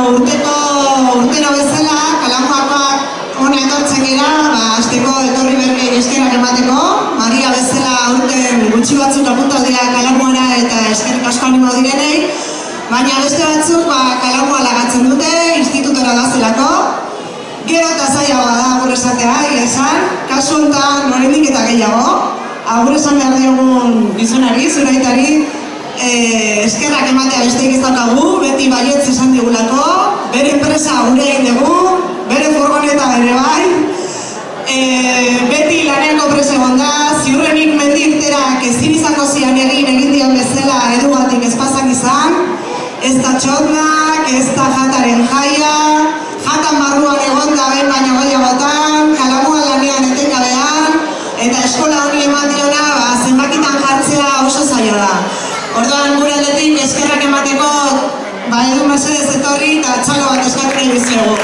urtero bezala, Kalamuakoak hona etortzen gira, hasteko etorri berriei eskerrak emateko. Maria bezala urten gutxi batzuk apunta dira Kalamuara eta eskerrik asko animo direnei. Baina beste batzuk Kalamua lagatzen dute, institutora dazelako. Gero eta zailagoa da agur esatea, esan. Kasu honetan oraindik eta gehiago. Agur esan behar diogun gizonari, zuraitari, eskerrak ematea besteik ez daukagu, beti baietz esan digulako, bere enpresa gure egin dugu, bere furgoneta ere bai, beti laneako prese gonda, ziurrenik mendirterak ezin izango zian egin dian bezala edugatik ezpazak izan, ez da txotnak, ez da jataren jaia, jatan barruan egon da ben baino gehiagotan, Kalamua lanean etengabean, eta eskola honi eman diona zenbakitan jartzea oso zaila da. Orduan gure aldetik eskerrak emateko edu mesedez etorri eta txalo bat eskatu nahi dizuegu.